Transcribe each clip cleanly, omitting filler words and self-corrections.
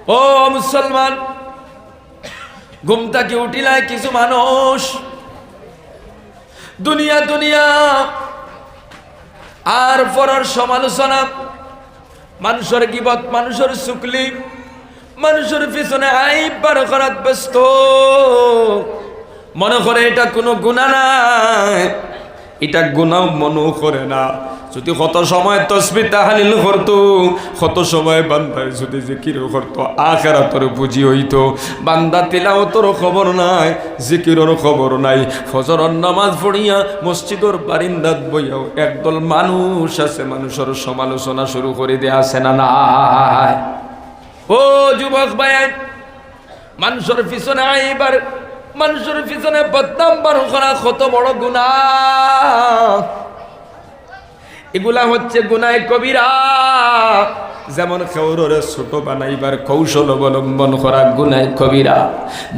ও মুসলমান, ঘুম থেকে উঠিলায় কিছু মানুষ দুনিয়া দুনিয়া আর পরের সমালোচনা, মানুষের গীবত, মানুষের চুগলি, মানুষের পিছনে আইব বার করাত ব্যস্ত, মনে করে এটা কোনো গুনাহ নাই, এটা গুনাহ মনে করে না। যদি কত সময় তাসবিহ তাহলিল করতো, কত সময় বান্দায় যদি জিকির করতো, আখিরাতের পুঁজি হইতো। বান্দা তিলাওয়াতের খবর নাই, জিকিরের খবর নাই। ফজরের নামাজ পড়িয়া মসজিদের বারিন্দাত বইয়াও একদল মানুষ আছে, মানুষের সমালোচনা শুরু করে দেয়া আছে না নাই? ও যুবক ভাই, মানুষের পিছনে আইবার, মানুষের পিছনে বদনাম বার করা কত বড় গুনাহ। এগুলা হচ্ছে গুনাহ কবিরা। যেমন খেউরে ছোট বানাইবার কৌশল অবলম্বন করা গুনাহ কবিরা,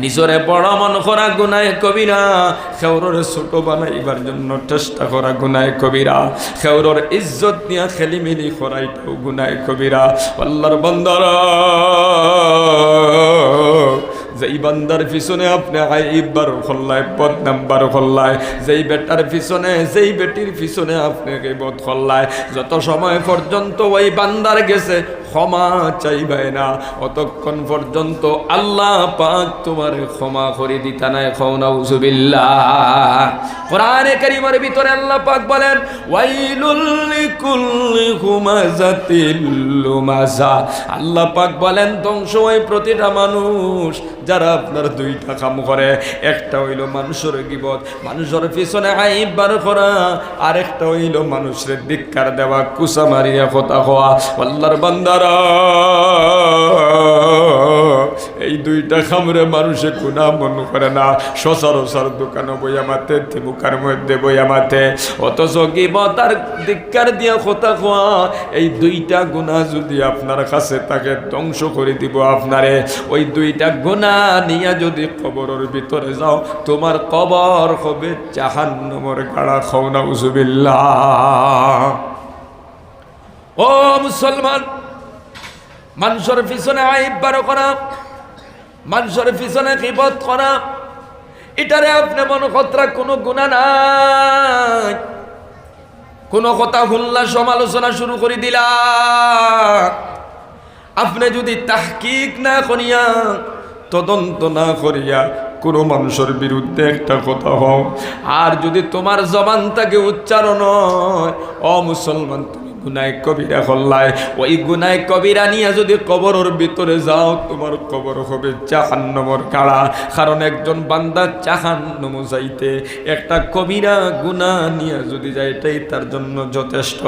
নিজরে বড় মন করা গুনাহ কবিরা, খেউরে ছোট বানাইবার জন্য চেষ্টা করা গুনাহ কবিরা, খেউরের ইজ্জত নিয়ে খেলিমেলি করা এটাও গুনাহ কবিরা। আল্লাহর বান্দারা, যেই বান্দার পিছনে আপনি আইব বার করলাই, বদনাম বার করলাই, যেই বেটার পিছনে, যেই বেটির পিছনে আপনি গীবত করলাই, যত সময় পর্যন্ত ওই বান্দার গেছে ক্ষমা চাইবাই না, অতক্ষণ পর্যন্ত আল্লাহ পাক তোমার ক্ষমা করে দিতা নাই। নাউযুবিল্লাহ। কোরআনে কারীমের ভিতরে আল্লাহ পাক বলেন, ওয়াইলুল লিকুল্লি হুমাযাতিল লুমাযা। আল্লাহ পাক বলেন, ধ্বংস হয় প্রতিটা মানুষ যারা আপনার দুইটা কাম করে। একটা হইল মানুষের গীবত, মানুষের পিছনে আইব বার করা, আর একটা হইল মানুষের ধিক্কার দেওয়া, কুসা মারিয়া কথা হওয়া। আল্লাহর বান্দারা, এই দুইটা খামরে মানুষে গুনাহ মনে করে না। সচরাচর দোকানে বইয়া মাতে, মুখার মধ্যে বইয়া মাতে, অথচ গীবত আর ধিক্কার দিয়া কথা হওয়া, এই দুইটা গুনাহ যদি আপনার কাছে তাকে ধ্বংস করে দিব আপনারে। ওই দুইটা গুনাহ নিয়া যদি কবরের ভিতরে যাও, তোমার কবর হবে জাহান্নামের গাড়া। নাউযুবিল্লাহ। ও মুসলমান, মানুষের পিছনে আইব বার করা, মানুষের পিছনে গীবত করা, এটারে আপনি মনে কতরা কোনো গুনাহ নাই। কোনো কথা হুল্লা সমালোচনা শুরু করে দিলা, আপনি যদি তাহকিক না করিয়া, তদন্ত না করিয়া কোনো মানুষের বিরুদ্ধে একটা কথা হও, আর যদি তোমার জবান থেকে উচ্চারণ হয়, ও মুসলমান তুমি গুনাহ কবিরা করলাই, ওই গুনাহ কবিরা নিয়ে যদি কবরের ভিতরে যাও, তোমার কবর হবে জাহান্নামের গাড়া। কারণ একজন বান্দা জাহান্নাম যাইতে একটা কবিরা গুনাহ নিয়ে যদি যায়, এটাই তার জন্য যথেষ্ট।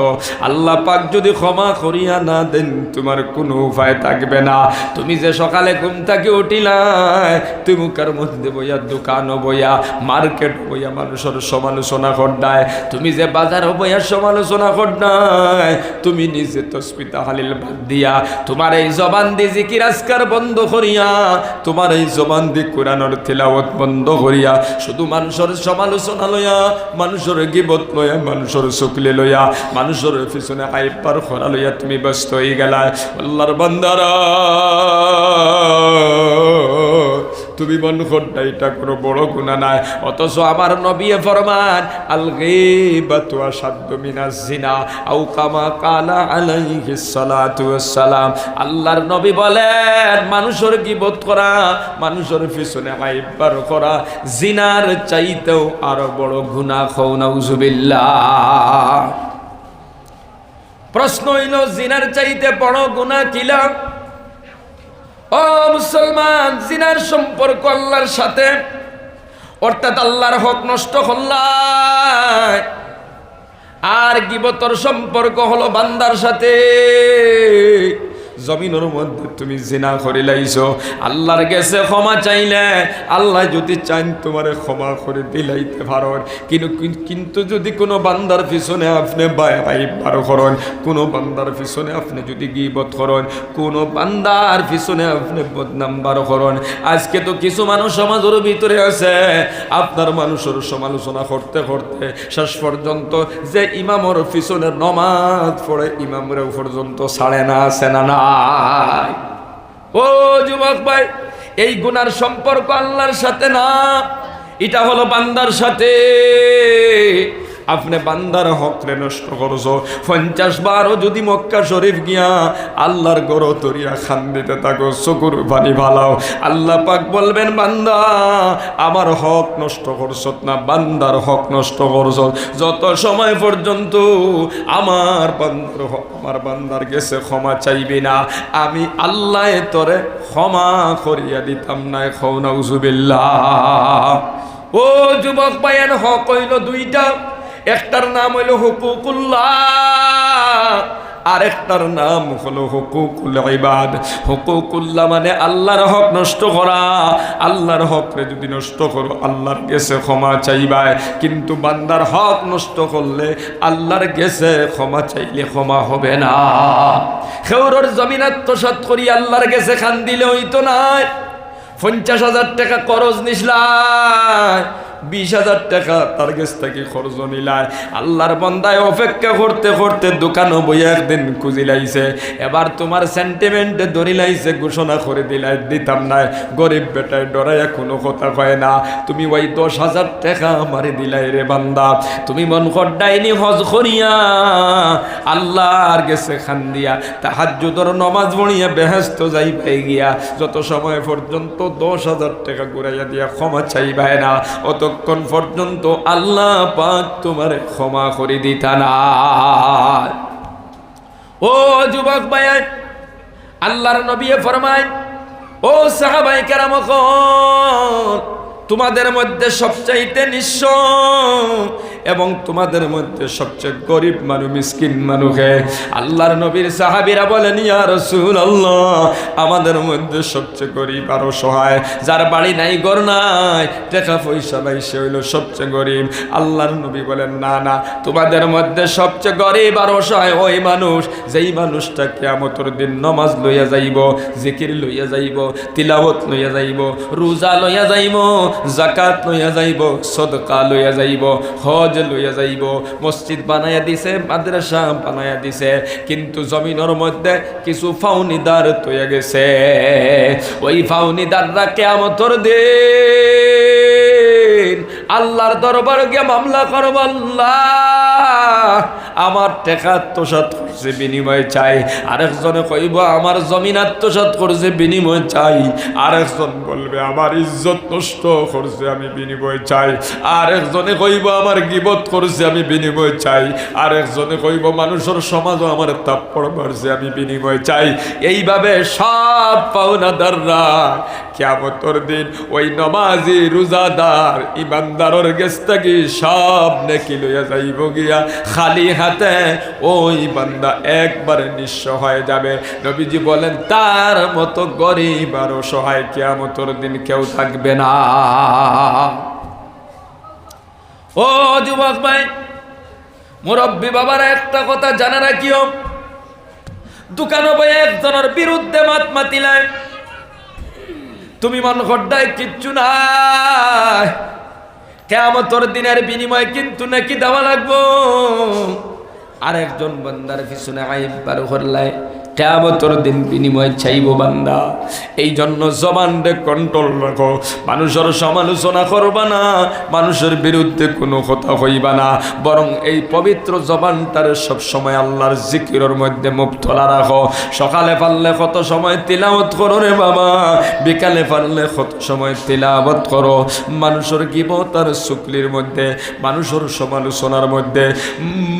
আল্লাহ পাক যদি ক্ষমা করিয়া না দেন, তোমার কোনো উপায় থাকবে না। তুমি যে সকালে ঘুম থেকে উঠিলাই, তুমি মুখের মধ্যে বইয়া, দোকানও বইয়া, মার্কেট বইয়া মানুষের সমালোচনা করডায়, তুমি যে বাজার বইয়া সমালোচনা করডায়, তুমি নিজে তাসবিহ তাহলিল বাদ দিয়া, তোমার এই জবান দিয়ে জিকির আজকার বন্ধ করিয়া, তোমার এই জবান দিয়ে কোরআনের তিলাওয়াত বন্ধ করিয়া, শুধু মানুষের সমালোচনা লইয়া, মানুষের গীবত লইয়া, মানুষের চুগলি লইয়া, মানুষের পিছনে আইব বার করা লইয়া তুমি ব্যস্ত হয়ে গেলা। আল্লাহর বান্দারা, তুমি মনে করতে এটা কোনো বড় গুনাহ নাই, অথচ আমার নবী ফরমান, আল গীবাতু আশাদ্দু মিনাজ জিনা আও কামা কালা আলাইহিস সালাতু ওয়াস সালাম। আল্লাহর নবী বলেন, মানুষের গীবত করা, মানুষের পিছনে আইব বার করা জিনার চাইতেও আরো বড় গুনাহ। নাউযুবিল্লাহ। প্রশ্ন হইল, জিনার চাইতে বড় গুনাহ কিলা? ও মুসলমান, জিনার সম্পর্ক আল্লাহর সাথে, অর্থাৎ আল্লাহর হক নষ্ট করলাই। আর গীবতর সম্পর্ক হলো বান্দার সাথে। জমিনের মধ্যে তুমি জিনা করে লাইছো, আল্লাহর কাছে ক্ষমা চাইলে আল্লাহ যদি চান তোমারে ক্ষমা করে দিলাইতে পারেন। কিন্তু যদি কোনো বান্দার পিছনে আপনি আইব বার করেন, কোনো বান্দার পিছনে আপনি যদি গীবত করেন, কোনো বান্দার পিছনে আপনি বদনাম বার করেন, আজকে তো কিছু মানুষ সমাজের ভিতরে আছে, আপনার মানুষের সমালোচনা করতে করতে শেষ পর্যন্ত যে ইমামের পিছনে নমাজ পড়ে, ইমামরা পর্যন্ত ছাড়ে না, আছে না? ও যুবক ভাই, এই গুনার সম্পর্ক আল্লাহর সাথে না, এটা হলো বান্দার সাথে। আপনি বান্দার হকরে নষ্ট করছো। 50 বারও যদি মক্কা শরীফ গিয়া আল্লাহর গরো তরিয়া খান দিতে থাকো, চকুর পানি ভালাও, আল্লাহ পাক বলবেন বান্দা আমার হক নষ্ট করছত না, বান্দার হক নষ্ট করছ। যত সময় পর্যন্ত আমার বান্দার গেছে ক্ষমা চাইবি না, আমি আল্লাহ তোরে ক্ষমা করিয়া দিতাম না। খাও নাউজুবিল্লাহ। ও যুবক ভাইয়ের, হক হইল দুইটা, একটার নাম হইল হুকুকুল্লাহ, আর একটার নাম হলো হুকুকুল ইবাদ। হুকুকুল্লাহ মানে আল্লাহর হক নষ্ট করা। আল্লাহর হকরে যদি নষ্ট করো আল্লাহর গেছে ক্ষমা চাইবাই, কিন্তু বান্দার হক নষ্ট করলে আল্লাহর গেছে ক্ষমা চাইলে ক্ষমা হবে না। খেউরর জমিন আত্মসাৎ করি আল্লাহর গেছে খান দিলে হইতো না। 50,000 টাকা করজ নিসলাই, 20,000 টাকা তার কাছ থেকে খরচ নিলায়। আল্লাহর বান্দায় অপেক্ষা করতে করতে দোকানও বইয়া একদিন খুঁজিলাইছে, এবার তোমার সেন্টিমেন্টে ধরিলাইছে, ঘোষণা করে দিলাই দিতাম না। গরিব বেটায় ডরাইয়া কোনো কথা কয় না। তুমি ওই 10,000 টাকা মারি দিলাই রে বান্দা, তুমি মন কড্ডাইনি হজ করিয়া আল্লাহর গেছে খান দিয়া তাহাজ্জুদের নামাজ পড়িয়া বেহেশত যাই পাই গিয়া, যত সময় পর্যন্ত 10,000 টাকা ঘুরাইয়া দিয়া ক্ষমা চাইবাই না, অতক্ষণ পর্যন্ত আল্লাহ পাক তোমার ক্ষমা করে দিতা না। ও যুবক ভাই, আল্লাহর নবী ফরমায়, ও সাহাবায়ে কেরাম, তোমাদের মধ্যে সবচাইতে নিঃস্ব এবং তোমাদের মধ্যে সবচেয়ে গরিব মানুষ, মিসকিন মানুষে। আল্লাহর নবীর সাহাবীরা বলেন, ইয়া রাসূলুল্লাহ, আমাদের মধ্যে সবচেয়ে গরিব আর অসহায়, যার বাড়ি নাই ঘর নাই টাকা পয়সা নাই, সে হইল সবচেয়ে গরিব। আল্লাহর নবী বলেন, না না, তোমাদের মধ্যে সবচেয়ে গরিব আর অসহায় ওই মানুষ যেই মানুষটা কিয়ামতের দিন নামাজ লইয়া যাইব, জিকির লইয়া যাইব, তিলাওয়াত লইয়া যাইব, রোজা লইয়া যাইব, যাকাত লইয়া যাইব, সদকা লইয়া যাইব, হজ লইয়া যাইব, মসজিদ বানাইয়া দিছে, মাদ্রাসা বানাইয়া দিছে, কিন্তু জমিনের মধ্যে কিছু ফাউনিদার তৈয়া গেছে। ওই ফাউনিদাররা কিয়ামতের দিন আল্লাহর দরবারে গিয়ে মামলা করব, আল্লাহ আমার টাকা আত্মসাৎ করছে বিনিময় চাই। আরেকজনে কইব আমার জমিন আত্মসাৎ করছে বিনিময় চাই। আরেকজন বলবে আমার ইজ্জত নষ্ট করছে আমি বিনিময় চাই। আরেকজনে কইব আমার গীবত করছে আমি বিনিময় চাই। আরেকজনে কইব মানুষের সমাজও আমার তাপ্পড় মারছে আমি বিনিময় চাই। এইভাবে সব পাওনাদাররা কিয়ামতের দিন ওই নমাজি, রোজাদার, ইমানদারের কাছ থেকে সব নেকি লইয়া যাইব গিয়া খালি হাতে ওই বান্দা একবারে নিঃস্ব হয়ে যাবে। নবীজি বলেন, তার মতো গরিব আর অসহায় কিয়ামতের দিন কেউ থাকবে না। ও যুবক ভাই, মুরব্বী বাবারা একটা কথা জানা রাখিও, দোকানে বই একজনের বিরুদ্ধে মাত মাতিলাই, তুমি মন খড্ডায় কিচ্ছু নাই, কিয়ামতের দিনের বিনিময় কিন্তু নাকি দেওয়া লাগবো। আরেকজন বান্দার পিছনে আইব বার করলাই, কিয়ামতের দিন বিনিময় চাইব বান্দা। এই জন্য জবানকে কন্ট্রোল রাখো, মানুষের সমালোচনা করবা না, মানুষের বিরুদ্ধে কোনো কথা হইবা না, বরং এই পবিত্র জবানটারে সবসময় আল্লাহর জিকিরের মধ্যে মুবতলা রাখো। সকালে পারলে কত সময় তিলাওয়াত করো রে বাবা, বিকালে পারলে কত সময় তিলাওয়াত করো। মানুষের গীবত আর চুগলির মধ্যে, মানুষের সমালোচনার মধ্যে,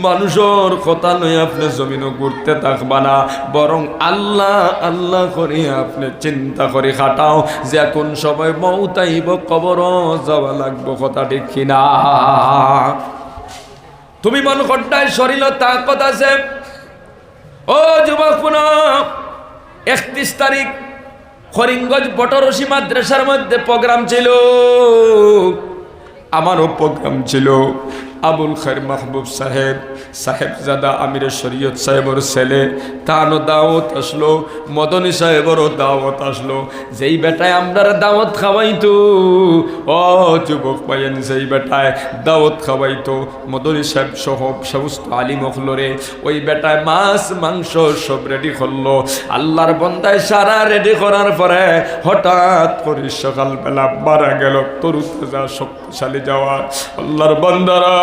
মানুষের কথা লইয়া আপনি জমিনও ঘুরতে থাকবা না, বরং আল্লাহ আল্লাহ করে আপনি চিন্তা করে খাটাও যে কোন সময় মউত আইব, কবর যাওয়া লাগবো, কথা ঠিক কিনা? তুমি মন খড্ডায় শরীর তাকত আছে। ও যুবক, পুনঃ 31 তারিখ করিমগঞ্জ বটরসি মাদ্রাসার মধ্যে প্রোগ্রাম ছিল, আমারও প্রোগ্রাম ছিল। আবুল খায়ের মাহবুব সাহেব সাহেবজাদা আমিরের শরীয়ত সাহেবের ছেলে তারও দাওয়াত আসলো, মদনী সাহেবেরও দাওয়াত আসলো। যেই বেটায় আমরার দাওয়াত খাওয়াইতো, ও যুবক পাইয়েন, যেই বেটায় দাওয়াত খাওয়াইতো মদনী সাহেব সহ সমস্ত আলিম হলরে, ওই বেটায় মাছ মাংস সব রেডি করলো। আল্লাহর বন্দায় সারা রেডি করার পরে হঠাৎ করে সকালবেলা মারা গেল, তরু তাজা শক্তিশালী যাওয়া আল্লাহর বান্দারা।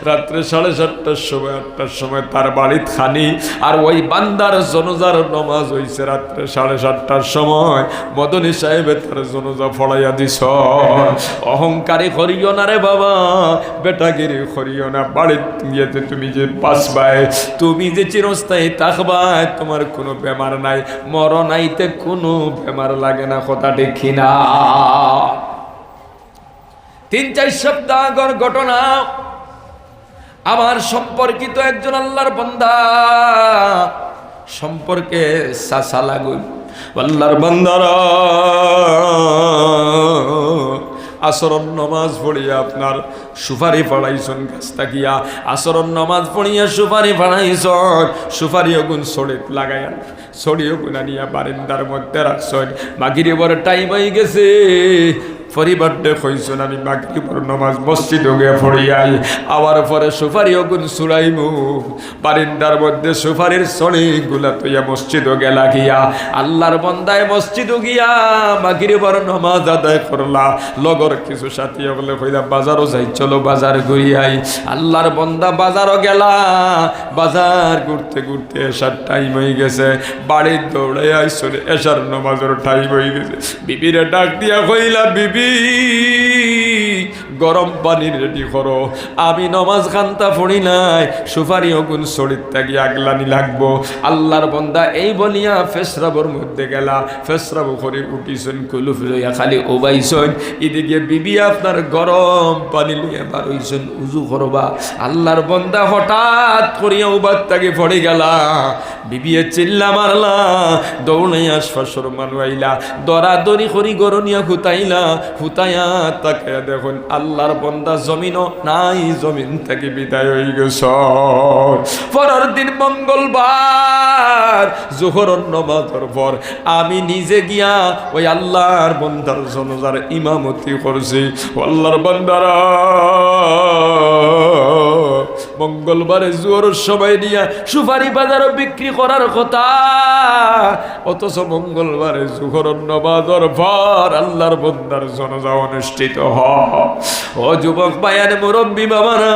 রাত্রে 7:30টার সময় 8টার সময় তার বাড়িত খানি, আর ওই বান্দার জনজার নমাজ হইছে রাত্রে 7:30টার সময়। মদনী সাহেবে তার জনজা ফড়াইয়া দিছ। অহংকারী করিও না রে বাবা, বেটাগিরি করিও না। বাড়িত গিয়েতে তুমি যে বাঁচবাই, তুমি যে চিরস্থায়ী থাকবাই, তোমার কোনো বেমার নাই, মরণ আইতে কোনো বেমার লাগে না, কথা দেখি না। 3-4 সপ্তাহ আগর ঘটনা, আমার সম্পর্কিত একজন আল্লাহর বান্দা সম্পর্কে চাচা লাগুন আল্লাহর বান্দারা আসরন নমাজ পড়িয়া আপনার সুপারি পড়াইছন, গাছ তাকিয়া আসরন নমাজ পড়িয়া সুপারি পড়াইছন, সুপারি গুণ ছড়ে লাগাইয়া ছড়িয়ে গুণা নিয়া বারিন্দার মধ্যে রাখছন। মাগরিবের টাইম হয়ে গেছে, পরিবারটা কইছন আমি মাগরিবের নামাজ মসজিদে গিয়ে পড়িয়াই, আবার পরে সুপারি গুণ ছুড়াইমু। বারিন্দার মধ্যে সুপারির ছড়িগুলা তৈয়া মসজিদে গেলা গিয়া আল্লাহর বন্দায় মসজিদে গিয়া মাগরিবের নামাজ আদায় করলা। লগর কিছু সাথী বলে কইলা বাজারও যাই, চলো বাজার ঘুরিয়াই। আল্লাহর বন্দা বাজারও গেলা, বাজার ঘুরতে ঘুরতে এসার টাইম হয়ে গেছে। বাড়ির দৌড়াই আইসো, এসার নামাজের টাইম হয়ে গেছে। বিবিরে ডাক দিয়া কইলা, বিবি গরম পানি রেডি করো, আমি নমাজ খান্তা পড়ি নাই, সুপারি অগুন শরীর থাকি আগলানি লাগবো। আল্লাহর বন্দা এই বলিয়া ফেসরাবর মধ্যে গেলা, ফেসরাব করে উঠিছেন, কুলুফ লইয়া খালি ওবাইছেন। এদিকে বিবি আপনার গরম পানি লইয়া বার হইছেন উজু করবা। আল্লাহর বন্দা হঠাৎ করিয়া উবার তাকে পড়ে গেলা, বিবিয়ে চিল্লা মারলা, দৌড়ে আশপাশর মানুয়াইলা, দরাদরি করি গরনিয়া হুতাইলা, হুতাইয়া তাকে দেখুন আল্লাহর বন্দা জমিনও নাই, জমিন থেকে বিদায় হয়ে গেছ। পরের দিন মঙ্গলবার জোহরের নামাজের পর আমি নিজে গিয়া ওই আল্লাহর বন্দার জনজার ইমামতি করছি। আল্লাহর বন্দারা মঙ্গলবারে জোহরের সময় নিয়া সুপারি বাজারও বিক্রি করার কথা, অথচ মঙ্গলবারে জোহরের নামাজের পর আল্লাহর বন্দার জনজা অনুষ্ঠিত হয়। ও যুবক ভাইয়ান, মুরব্বী বাবারা,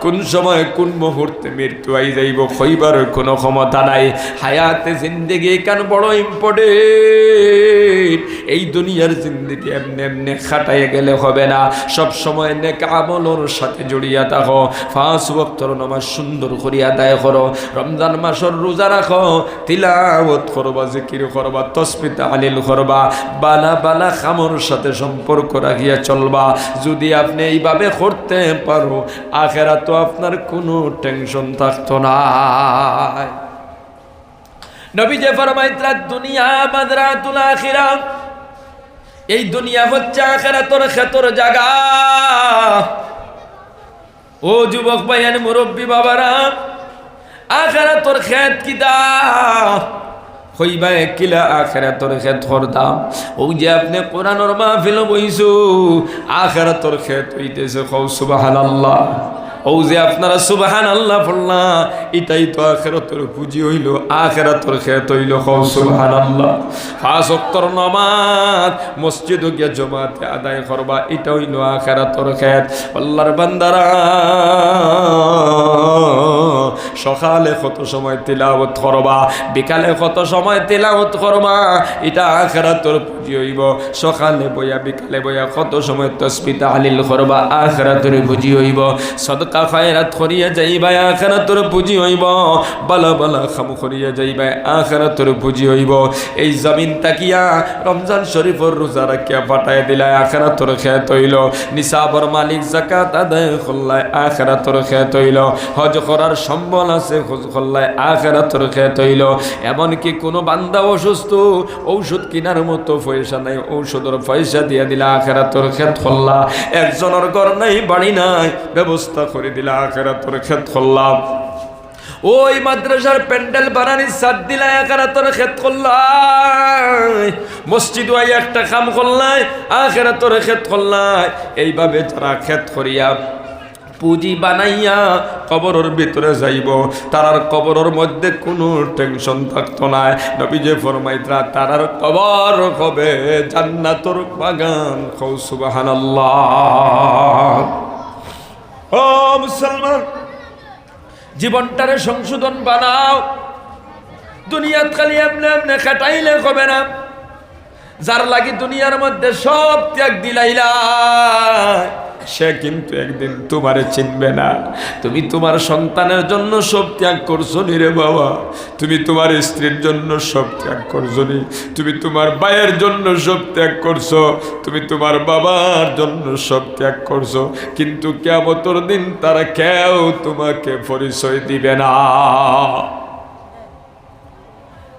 কোন সময় কোন মুহূর্তে মৃত্যু আই যাইব কইবার কোনো ক্ষমতা নাই। হায়াতে জিন্দেগি কেন বড় ইম্পর্টেন্ট। এই দুনিয়ার জিন্দেগি এমনি এমনি খাটাইয়ে গেলে হবে না, সব সময় নেক আমলের সাথে জড়িয়া থাকো। 5 ওয়াক্তের নামাজ সুন্দর করে আদায় করো, রমজান মাসের রোজা রাখো, তিলাওয়াত করবা, জিকির করবা, তাসবিহ তাহলিল করবা, বালা বালা খামর সাথে সম্পর্ক রাখিয়া চলবা। যদি আপনি এইভাবে করতে পারো, আখেরাত তো আপনার কোনো টেনশন থাকতো না। নবী যে ফরমাইতরা দুনিয়া মাদরাতুল আখিরা, এই দুনিয়া হচ্ছে আখিরাতের খেতর জায়গা। ও যুবক ভাইয়ান, মুরব্বী বাবারা, আখিরাতের খেত কিতা হইবা কিলা আখিরাতের খেত হরদাম। ও যে আপনি কোরআনের মাহফিল বইছো, আখিরাতের খেত হইতেছে কও সুবহানাল্লাহ। ও যে আপনারা সুবহানাল্লাহ পড়লা, এটাই তো আখিরাতের পুঁজি হইল, আখিরাতের খেত হইল কও সুবহানাল্লাহ। 5 ওয়াক্তের নামাজ মসজিদে গিয়া জামাতে আদায় করবা, এটা হইল আখিরাতের খেত। আল্লাহর বান্দারা সকালে কত সময় তিলাওয়াত করবা, বিকালে কত সময় তিলাওয়াত করবা, এটা আখিরাতের পুঁজি হইব। সকালে বইয়া বিকালে বইয়া কত সময় তাসবিহ তাহলিল করবা, আখিরাতের পুঁজি হইব। সদকা খায়রাত করিয়া যাইবা, আখিরাতের পুঁজি হইব। বালা বালা খাম করিয়া যাইবা, আখিরাতের পুঁজি হইব। এই জমিন তাকিয়া রমজান শরীফের রোজা রাখিয়া পাঠায় দিলা, আখিরাতের খেত হইল। নিসাবর মালিক যাকাত আদায় করলা, আখিরাতের খেত হইল। হজ করার সম্বল ফল আছে খোঁজ করলায় আখিরাতের খেত হইল। এমনকি কোনো বান্দা অসুস্থ, ঔষধ কেনার মতো পয়সা নাই, ঔষধের পয়সা দিয়ে দিলা আখিরাতের খেত করলা। একজনের ঘর নাই, বাড়ি নাই, ব্যবস্থা করে দিলা আখিরাতের খেত করলাম। ওই মাদ্রাসার প্যান্ডেল বানানির সাথ দিলা আখিরাতের খেত করলাই। মসজিদ ওই একটা কাম করলাই আখিরাতের খেত করলাই। এইভাবে যারা খেত করিয়া পুঁজি বানাইয়া কবরের ভিতরে যাইব, তারার কবরের মধ্যে কোনো টেনশন থাকতো না। নবীজি ফরমাইতরা তারার কবর হবে জান্নাতুর বাগান। কও সুবহানাল্লাহ। ও মুসলমান, জীবনটারে সংশোধন বানাও। দুনিয়াত খালি এমনি এমনি খাটাইলে হবে না। যার লাগি দুনিয়ার মধ্যে সব ত্যাগ দিলাইলা, সে কিন্তু একদিন তোমারে চিনবে না। তুমি তোমার সন্তানের জন্য সব ত্যাগ করছো নি রে বাবা। তুমি তোমার স্ত্রীর জন্য সব ত্যাগ করছো নি। তুমি তোমার ভাইয়ের জন্য সব ত্যাগ করছো। তুমি তোমার বাবার জন্য সব ত্যাগ করছো। কিন্তু কিয়ামতের দিন তারা কেউ তোমাকে পরিচয় দিবে না।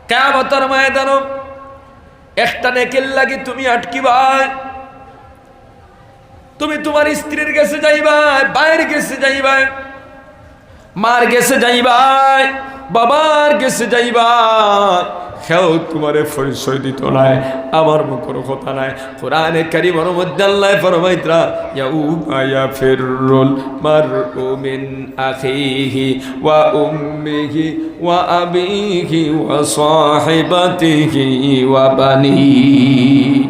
কিয়ামতের ময়দানে একটা নেকির লাগি তুমি আটকিবাই। তুমি তোমার স্ত্রীর কাছে যাইবাই, ভাইয়ের কাছে যাইবাই, মার কাছে যাইবাই, বাবার কাছে যাইবাই, কেউ তোমারে পরিচয় দিত নাই। আমার মুখের কথা নাই, কোরআনে কারীমের মধ্যে আল্লাহ ফরমাইতরা ইয়াউমা ইয়াফিরুল মারউ মিন আখিহি ওয়া উম্মিহি ওয়া আবিহি ওয়া সাহিবাতিহি ওয়া বানিহি।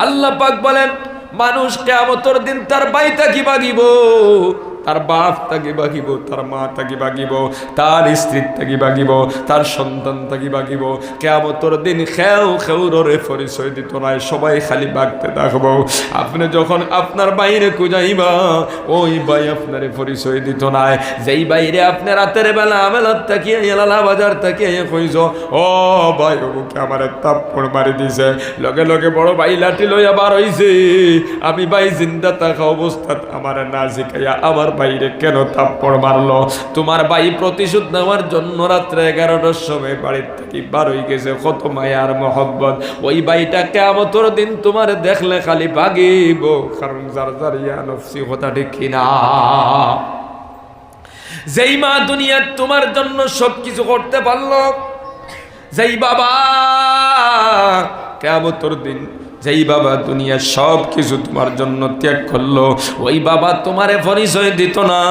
আল্লাহ পাক বলেন মানুষ কিয়ামতের দিন তার ভাই তাকি বাগিব, তার বাপ তাকে বাগিব, তার মা তাকে বাগিব, তার স্ত্রী তাকে বাগিব, তার সন্তান তাকে বাগিব। কিয়ামতের দিন খেউরে পরিচয় দিত নাই, সবাই খালি বাগতে থাকবো। আপনি যখন আপনার বাইরে খুঁজাইবা, ওই ভাই আপনারে পরিচয় দিত নাই। যেই বাইরে আপনি রাতের বেলা আমেলার তাকিয়ে এলালা বাজার তাকিয়ে কইছ, ও ভাই ওকে আমার তাপ্পড় মারি দিছে, লগে লগে বড় ভাই লাঠি লইয়া বার হইছে। আমি ভাই জিন্দা থাকা অবস্থাত আমার না শিখাইয়া আমার বাইরে কেন থাপ্পড় মারলো? তোমার ভাই প্রতিশোধ নেওয়ার জন্য রাত্রে 11টার সময় বাড়ির থেকে বার হয়ে গেছে। কত মায়ার মহব্বত। ওই ভাইটা কিয়ামতের দিন তোমার দেখলে খালি ভাগিব, কারণ যার যার ইয়া নফসি কথা ঠিক কিনা। যেই মা দুনিয়ার তোমার জন্য সবকিছু করতে পারলো, যেই বাবা কিয়ামতের দিন, যেই বাবা দুনিয়া সব কিছু তোমার জন্য ত্যাগ করলো, ওই বাবা তোমারে পরিচয় দিত না,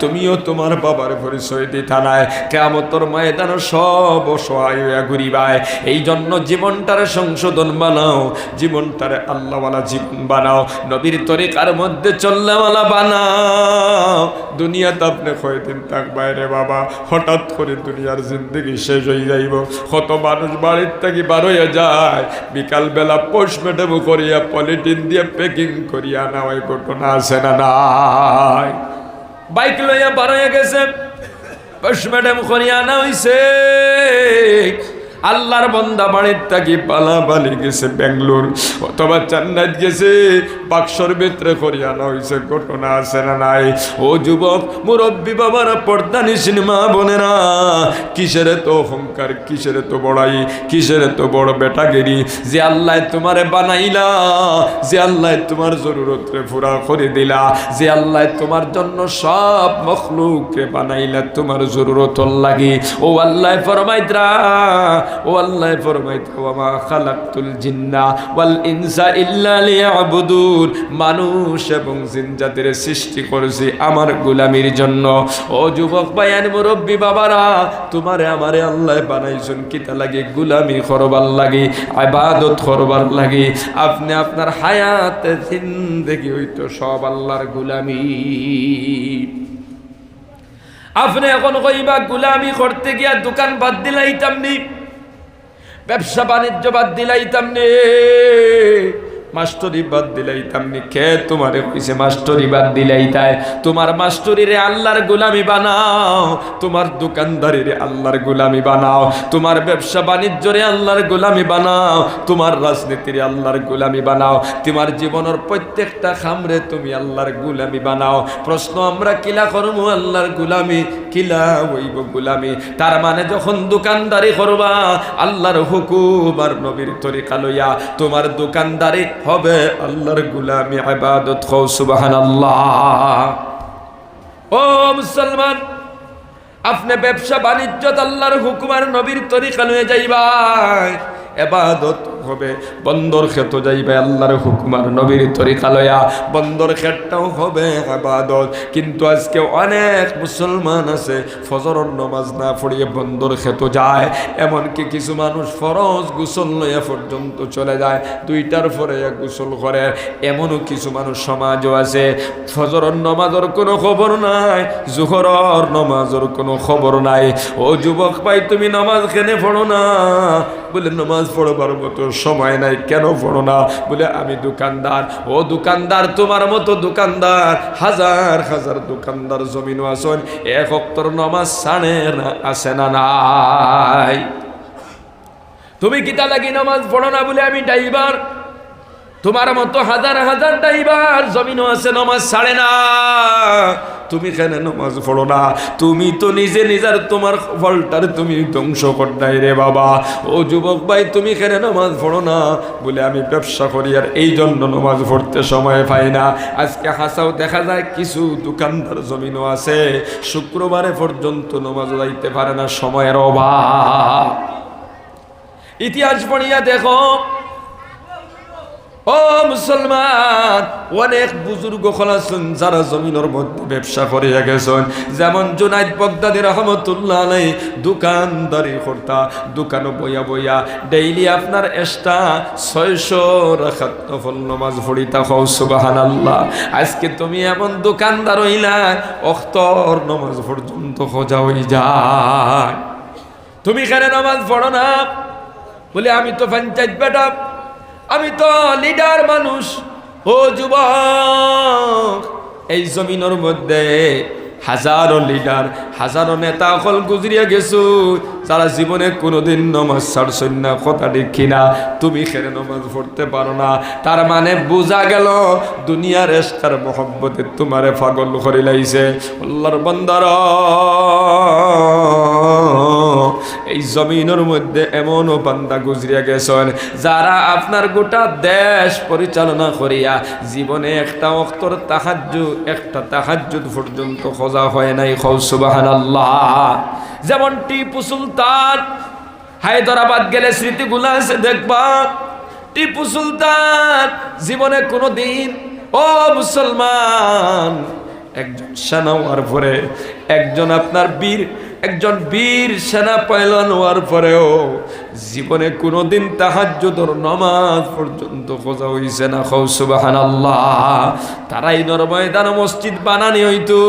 তুমিও তোমার বাবার পরিচয় দিত না। কিয়ামতের ময়দানে সব অসহায় হইয়া ঘুরিবায়। এই জন্য জীবনটারে সংশোধন বানাও, জীবনটারে আল্লাহওয়ালা জীবন বানাও, নবীর তরিকার মধ্যে চললেওয়ালা বানাও। দুনিয়াতে আপনি কয়দিন থাকবাই রে বাবা? হঠাৎ করে দুনিয়ার জিন্দগি শেষ হয়ে যাইব। কত মানুষ বাড়ির থেকে বার হয়ে যায়, বিকালবেলা পোস্টমর্টেম করিয়া পলিথিন দিয়ে প্যাকিং করিয়া না, ওই ঘটনা আছে না নাই? বাইক লইয়া বার হয়ে গেছে, পোস্টমর্টেম করিয়া না হইছে। আল্লাহর বান্দা বাড়ির থাকি পালাপালি গেছে বেঙ্গলোর অথবা চেন্নাই গেছে, বাক্সর ভিতরে করিয়া না হইছে, ঘটনা আছে না নাই? ও যুবক মুরব্বী বাবারা, পর্দানি সিনেমা বোনেরা, কিসের তো অহংকার, কিসের তো বড়াই, কিসের তো বড় বেটাগিরি? যে আল্লাহ তোমারে বানাইলা, যে আল্লাহ তোমার জরুরতরে পুরা করে দিলা, যে আল্লাহ তোমার জন্য সব মখলুককে বানাইলা তোমার জরুরত লাগি, ও আল্লাহ ফরমাইতরা, ও আল্লাহ ফরমাইতরা ওয়া মা খালাকতুল জিন্না ওয়াল ইনসা ইল্লা লিয়াবুদুন। মানুষ এবং জিন জাতির সৃষ্টি করেছি আমার গোলামির জন্য। ও যুবক ভাইয়ান মুরব্বী বাবারা, তোমারে আমারে আল্লাহ বানাইছেন কিতা লাগে? গোলামি করবার লাগে, ইবাদত করবার লাগে। আপনি আপনার হায়াতে জিন্দেগি হইতো সব আল্লাহর গোলামি। আপনি এখন কইবা গোলামি করতে গিয়া দোকান বাদ দিলাইতাম নি, ব্যবসা বাণিজ্য বাদ দিলাইতাম নে, মাস্টরি বাদ দিলাইতাম নি? কে তোমারে কইছে মাস্টরি বাদ দিলাইতাই? তোমার মাস্টরিরে আল্লাহর গোলামি বানাও, তোমার দোকানদারিরে আল্লাহর গোলামি বানাও, তোমার ব্যবসা বাণিজ্যরে আল্লাহর গোলামি বানাও, তোমার রাজনীতিরে আল্লাহর গোলামি বানাও, তোমার জীবনের প্রত্যেকটা খামরে তুমি আল্লাহর গোলামি বানাও। প্রশ্ন আমরা কিলা করবো? আল্লাহর গোলামি কিলা হইব গোলামি? তার মানে যখন দোকানদারি করবা আল্লাহর হুকুম আর নবীর তরিকা লইয়া, তোমার দোকানদারি হবে আল্লাহর গোলামি, ইবাদত। কও সুবহানাল্লাহ। ও মুসলমান, আপনি ব্যবসা বাণিজ্য আল্লাহর হুকুম আর নবীর তরিকা লইয়া যাইবা, ইবাদত হবে। বন্দর ক্ষেত যাইবে আল্লাহর হুকুম আর নবীর তরিকা লইয়া, বন্দর ক্ষেতটাও হবে ইবাদত। কিন্তু আজকে অনেক মুসলমান আছে ফজরের নামাজ না পড়িয়ে বন্দর ক্ষেত যায়, এমনকি কিছু মানুষ ফরজ গোসল লইয়া পর্যন্ত চলে যায়, 2টার পরে গোসল করে। এমনও কিছু মানুষ সমাজও আছে ফজরের নামাজের কোনো খবর নাই, জোহরের নামাজের কোনো খবর নাই। ও যুবক ভাই, তুমি নামাজ কেন পড়ো না? বলে নামাজ পড়বার মতো সময় নাই। কেন পড়ো না? বলে আমি দোকানদার। ও দোকানদার, তোমার মতো দোকানদার হাজার হাজার দোকানদার জমিনও আছেন, এক ওয়াক্তর নামাজ ছাড়ে না, আছে না নাই? তুমি কিতা লাগি নামাজ পড়ো না? বলে আমি ড্রাইভার। তোমার মতো হাজার হাজার ড্রাইভার জমিনও আছে, নামাজ ছাড়ে না। তুমি কেন নামাজ পড়ো না? তুমি তো নিজে নিজের তোমার ফলটার তুমি ধ্বংস করদাই রে বাবা। ও যুবক ভাই, তুমি কেন নামাজ পড়ো না? বলে আমি ব্যবসা করি আর এই জন্য নামাজ পড়তে সময় পাই না। আজকে হাসাও দেখা যায় কিছু দোকানদার জমিনও আছে, শুক্রবারে পর্যন্ত নামাজ যাইতে পারে না, সময়ের অভাব। ইতিহাস পড়িয়া দেখো ও মুসলমান, অনেক বুজুর্গ খোলাছেন যারা জমিনের মধ্যে ব্যবসা করিয়া গেছেন। যেমন জুনাইদ বাগদাদি রহমতুল্লাহ আলাইহি দোকানদারি করতা, দোকানে বইয়া বইয়া ডেইলি আপনার এক্সট্রা 600 রাকাত নফল নামাজ পড়িতা। কও সুবহানাল্লাহ। আজকে তুমি এমন দোকানদার হইলা অক্তর নামাজ পর্যন্ত খোঁজা হয়ে যায়। তুমি কেন নামাজ পড়ো না? বলে আমি তো পঞ্চায়েত বেটা, আমি তো লিডার মানুষ। ও যুবক, এই জমিনের মধ্যে হাজারো লিডার, হাজারো নেতা অকল গুজরিয়া গেছো, যারা জীবনে কোনোদিন নামাজ ছাড়ছেন না। কথা ঠিক কিনা? তুমি খেলে নামাজ পড়তে পারো না, তার মানে বোঝা গেল দুনিয়ার এশকার মোহব্বতে তোমারে পাগল করে লাইছে। আল্লাহর বান্দারা, এই জমিনের মধ্যে এমনও বান্দা গুজরিয়া গেছেন যারা আপনার গোটা দেশ পরিচালনা করিয়া জীবনে একটা ওয়াক্তর তাহাজ্জুদ, একটা তাহাজ্জুদ পর্যন্ত খোঁজা হয় নাই। কও সুবহানাল্লাহ। যেমন টিপু সুলতান, হায়দরাবাদ গেলে স্মৃতিগুলা আছে দেখবা। টিপু সুলতান জীবনে কোনো দিন, ও মুসলমান, একজন সেনা হওয়ার পরে, একজন আপনার একজন বীর সেনা পাইলন হওয়ার পরেও জীবনে কোনোদিন তাহাজ্জুদের নামাজ পর্যন্ত খোঁজা হইছে না। কও সুবহানাল্লাহ। তারাই ময়দান মসজিদ বানানি হইতো,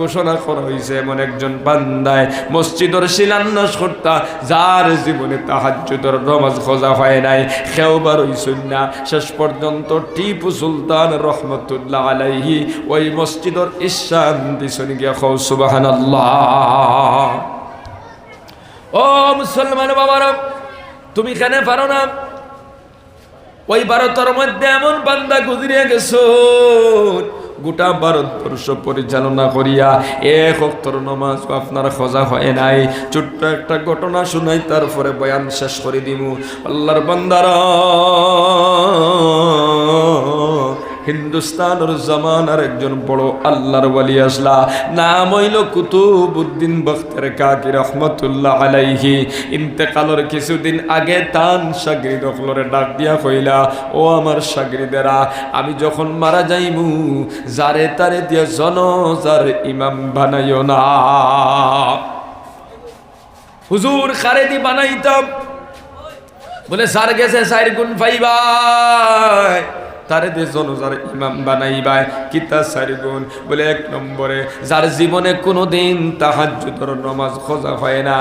ঘোষণা করা হইছে এমন একজন বান্দায় মসজিদের শিলান্যাস কর্তা, যার জীবনে তাহাজ্জুদের নামাজ খোঁজা হয় নাই, খেওবার হইছেন না। শেষ পর্যন্ত টিপু সুলতান রহমতুল্লাহ আলাইহি ওই মসজিদের ঈশান দিছেন গিয়া। কও সুবহানাল্লাহ। ও মুসলমান বাবারা, তুমি কেন পারো না? ওই ভারতের মধ্যে এমন বান্দা গুজরিয়া গেছো, গোটা ভারতবর্ষ পরিচালনা করিয়া এক ওয়াক্তর নামাজ আপনার খোঁজা হয় নাই। ছোট্ট একটা ঘটনা শুনাই, তারপরে বয়ান শেষ করে দিমু। আল্লাহর বান্দারা, হিন্দুস্তানের জামানার একজন বড় আল্লাহর ওয়ালি আসলা, নাম হইল কুতুবউদ্দিন বখতের কাকি রহমতুল্লাহ আলাইহি। ইন্তেকালের কিছুদিন আগে তান শাগরিদ অকলরে ডাক দিয়া কইলা, ও আমার শাগরিদেরা, আমি যখন মারা যাইমু যারে তারে দিয়া জনজার ইমাম বানাইও না। হুজুর খারেদি বানাইতাম। বলে সার গেছে 4 গুণ পাইবাই, তারে দিয়ে জনজার ইমাম বানাইবাই। কিতা 4 গুণ? বলে 1 নম্বরে যার জীবনে কোনোদিন তাহাজ্জুদের নামাজ খোঁজা হয় না,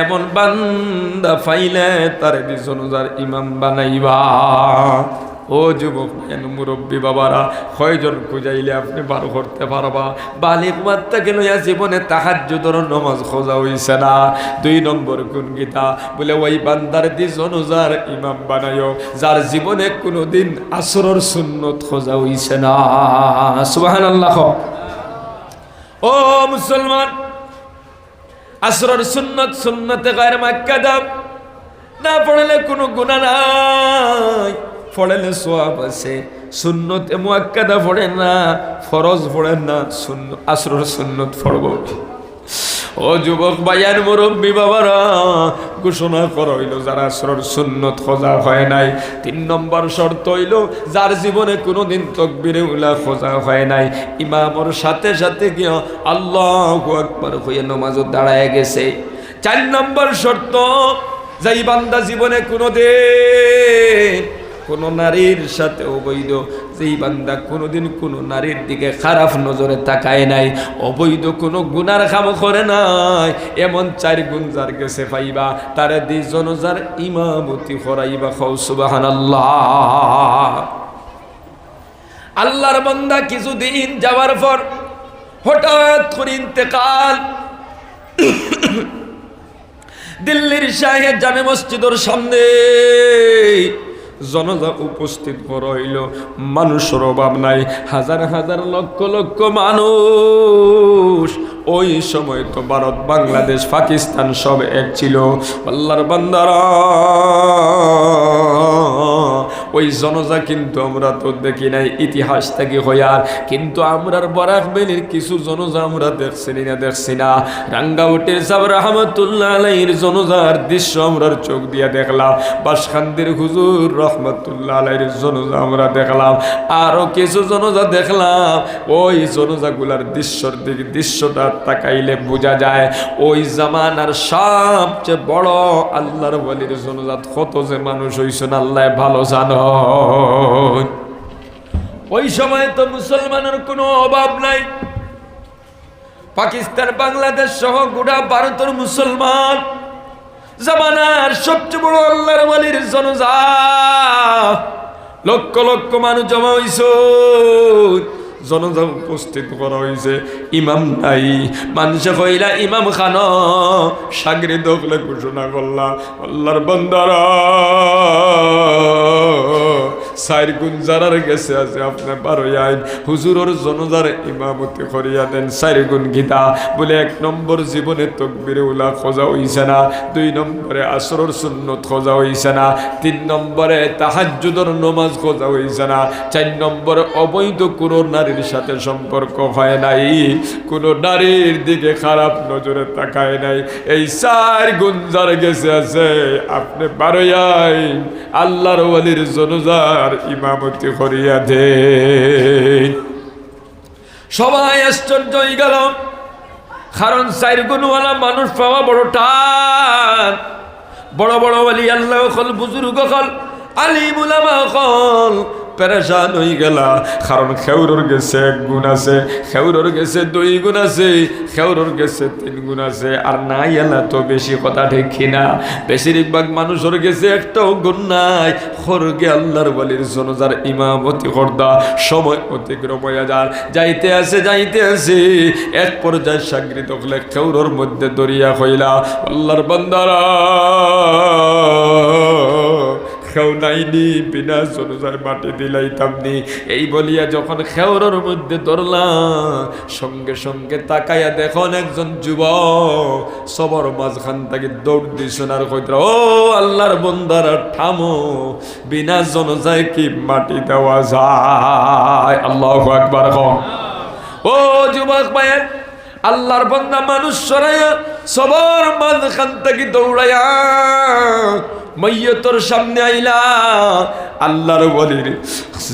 এমন বান্দা পাইলে তারে দিয়ে জনজার ইমাম বানাইবা। ও যুবক মুরব্বী বাবারা, কয়জন খুঁজাইলে আপনি বার করতে পারবা? বালিক বাচ্চাকে লইয়া জীবনে তাহাজ্জুদের নামাজ খোঁজা হইছে না। 2 নম্বর কোন গীতা বলে ওই বান্দার দি জনজার ইমাম বানায়ো যার জীবনে কোনোদিন আসরের সুন্নত খোঁজা হইছে না। সুবহানাল্লাহ। ও মুসলমান, আসরের সুন্নত সুন্নতে গায়র মাক্কাদা না পড়লে কোনো গুনাহ নাই, পড়লে সওয়াব আছে। সুন্নতে মুআক্কাদা পড়েন না, ফরজ পড়েন না, আসরের সুন্নত পড়ব। ও যুবক ভাইয়ার মুরব্বী বাবারা, ঘোষণা করা হইল যারা আসরের সুন্নত খোঁজা হয় নাই। 3 নম্বর শর্ত হইল যার জীবনে কোনোদিন তাকবীরে উলা খোঁজা হয় নাই, ইমামর সাথে সাথে গিয়ে আল্লাহু আকবার কইয়া নামাজে দাঁড়ায় গেছে। 4 নম্বর শর্ত, যেই বান্দা জীবনে কোনোদিন কোনো নারীর সাথে অবৈধ, যেই বান্দা কোনোদিন কোনো নারীর দিকে খারাপ নজরে তাকায় নাই, অবৈধ কোনো গুনার কাম করে নাই, এমন 4 গুণ যার গেছে পাইবা, তারে দি জনজার ইমামতি করাইবা। খাও সুবহানাল্লাহ। আল্লাহর বান্দা কিছুদিন যাওয়ার পর হঠাৎ করে ইন্তেকাল। দিল্লির শাহে জামে মসজিদের সামনে জনতা উপস্থিত করা হইল। মানুষের অভাব নাই, হাজার হাজার লক্ষ লক্ষ মানুষ। ওই সময় তো ভারত, বাংলাদেশ, পাকিস্তান সব এক ছিল। আল্লাহর বান্দারা, ওই জনতা কিন্তু আমরা তো দেখি নাই ইতিহাস থেকে হইয়ার, কিন্তু আমরার বরাক বেলির কিছু জনতা আমরা দেখছি না। রাঙ্গাউটের সাহেব রহমতুল্লাহ আলাইহির জনতার দৃশ্য আমরার চোখ দিয়ে দেখলাম। বাসখান্দির হুজুর রহমতুল্লাহ আলাইহির জনতা আমরা দেখলাম। আরো কিছু জনতা দেখলাম। ওই জনতাগুলার দৃশ্যটা তাকাইলে বোঝা যায় ওই জামানার সবচেয়ে বড় আল্লাহর ওয়ালির জনজাত কত যে মানুষ হইছেন আল্লাহ ভালো জানো। ওই সময় তো মুসলমানের কোনো অভাব নাই। পাকিস্তান, বাংলাদেশ সহ গোটা ভারতের মুসলমান, জামানার সবচেয়ে বড় আল্লাহর ওয়ালির জনজাত, লক্ষ লক্ষ মানুষ জমা হইছে। জনতা উপস্থিত করা হয়েছে, ইমাম নাই। মানুষে কইলা ইমাম খান সাগরে দখলে ঘোষণা করলা আল্লাহর বান্দারা 4 গুণ যারার গেছে আছে আপনি 12 আইন হুজুরের জনজার ইমামতি করিয়া দেন। 4 গুণ গীতা বলে 1 নম্বর জীবনে তাকবীরে উলা খোঁজা হইছে না, 2 নম্বরে আসরের সুন্নত খোঁজা হইছে না, 3 নম্বরে তাহাজ্জুদের নামাজ খোঁজা হইছে না, 4 নম্বরে অবৈধ কোনো নারীর সাথে সম্পর্ক হয় নাই, কোন নারীর দিকে খারাপ নজরে তাকায় নাই। এই 4 গুণ যার গেছে আছে আপনি 12 আইন আল্লাহর ওয়ালির জনজার ইমামতি করিয়া দেন। সবাই আশ্চর্য হয়ে গেল, কারণ 4 গুণওয়ালা মানুষ পাওয়া বড় টান। বড় বড় ওয়ালি আল্লাহ হল, বুজুর্গ হল, আলিম উলামা হল পেরেশান হয়ে গেলা। কারণ খেউরর গেছে 1 গুণ আছে, খেউরর গেছে 2 গুণ আছে, খেউরর গেছে 3 গুণ আছে। আর নাই এলা তো বেশি কথা ঠিক কিনা? বেশিরভাগ মানুষের গেছে 1টাও গুণ নাই। খরগে আল্লাহর ওয়ালির জনজার ইমামতি করদা সময় অতিক্রম হয়ে যার যাইতে আছে এক পর্যায়ে সাগরি তকলে খেউরর মধ্যে দরিয়া হইলা আল্লাহর বান্দারা খেউ নাইনি, বিনা জনজার মাটি দিলাইতাম নি। এই বলিয়া যখন খেউরের মধ্যে ধরলাম, সঙ্গে সঙ্গে তাকাইয়া দেখুন একজন যুবক সবর মাঝখান থেকে দৌড় দিয়েছেন আর কইরা, ও আল্লাহর বান্দারা থামো, বিনা জনজায় কি মাটি দেওয়া যায়? আল্লাহু আকবার। ও যুবক ভাই, আল্লাহর বান্দা মানুষ সরাইয়া সবর মাঝখান থেকে দৌড়াইয়া মাইয়তর সামনে আইলা আল্লাহর ওয়ালির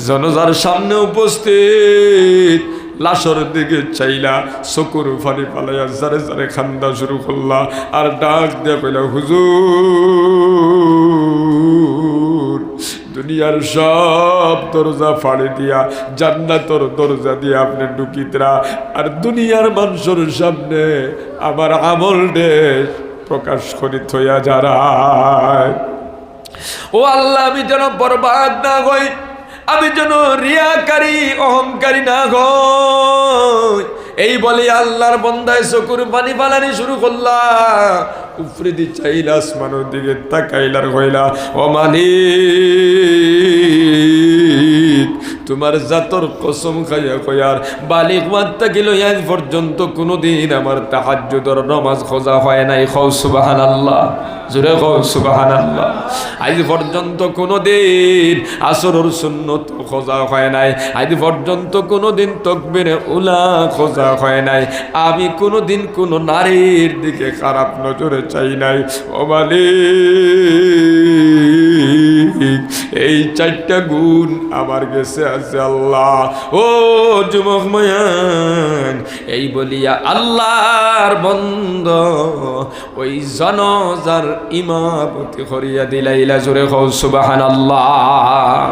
জনজার সামনে উপস্থিত লাশর দিকে চাইলা চকুর ফানি পালাইয়া জারে জারে খান্দা শুরু করলা আর ডাক দিয়া কইলা, হুজুর দুনিয়ার সব দরজা ফাড়ি দিয়া জান্নাতের দরজা দিয়ে আপনি ঢুকিতরা, আর দুনিয়ার মানুষের সামনে আমার আমল দে প্রকাশ করি থইয়া যারা। ও আল্লাহ, আমি যেন বরবাদ না হই, আমি যেন রিয়াকারী অহংকারী না হই। এই বলে আল্লাহর বান্দায় চকুর পানি ফালানি শুরু করলা, উপরে দি চাইলা আসমানের দিকে তাকাইলার হইলা, ও মালিক তোমার জাতর কসম খাইয়া কয়ার বালিক মাত্তা গেল আজ পর্যন্ত কোনোদিন আমার তাহাজ্জুদের নামাজ খোঁজা হয় নাই। খাও সুবহানাল্লাহ, জোরে খাও সুবহানাল্লাহ। আজ পর্যন্ত কোনোদিন আসরের সুন্নত খোঁজা হয় নাই, আজ পর্যন্ত কোনোদিন তাকবীরে উলা খোঁজা হয় নাই, আমি কোনোদিন কোনো নারীর দিকে খারাপ নজরে চাই নাই। ও মালিক এই চারটা গুণ আমার কাছে আছে আল্লাহ। ও যুবক মায়ান, এই বলিয়া আল্লাহর বান্দা ওই জানাজার ইমামতি করিয়া দিলাইলা। জোরে খাও সুবহানাল্লাহ।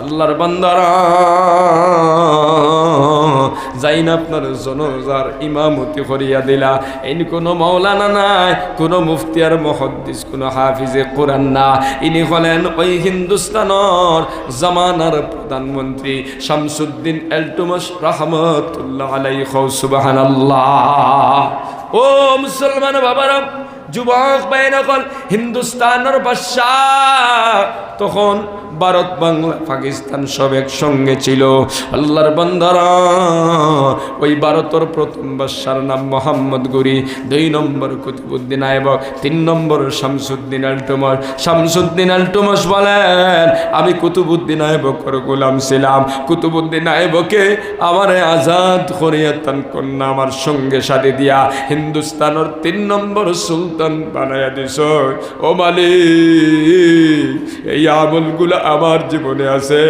আল্লাহর বান্দারা যাইন আপনার জানাজার ইমামতি করিয়া দিলা। ইনি কোনো মাওলানা নাই, কোনো মুফতি আর মুহাদ্দিস, কোনো হাফিজে কোরআন না, ইনি হলেন ওই হিন্দুস্তানের জামানার প্রধানমন্ত্রী শামসুদ্দিন ইলতুতমিশ রাহমাতুল্লাহ আলাইহি। সুবহানাল্লাহ। ও মুসলমান বাবারা, যুবক বাইনা কল, হিন্দুস্তানের বাদশাহ তখন ভারত বাংলা পাকিস্তান সব একসঙ্গে ছিল। আল্লাহর বান্দারা ওই ভারতের প্রথম বাদশার নাম মোহাম্মদ গরি, 2 নম্বর কুতুবউদ্দিন আইবক, 3 নম্বর শামসুদ্দিন ইলতুতমিশ। শামসুদ্দিন ইলতুতমিশ বলেন আমি কুতুবউদ্দিন আইবকের গোলাম ছিলাম, কুতুবউদ্দিন আইবকে আমারে আজাদ করিয়া তান কন্যা আমার সঙ্গে সাথে দিয়া হিন্দুস্তানের 3 নম্বর সুলতান বানাইয়া দিছ। ও মালিক এই আমলগুলা আমার জীবনে আছে,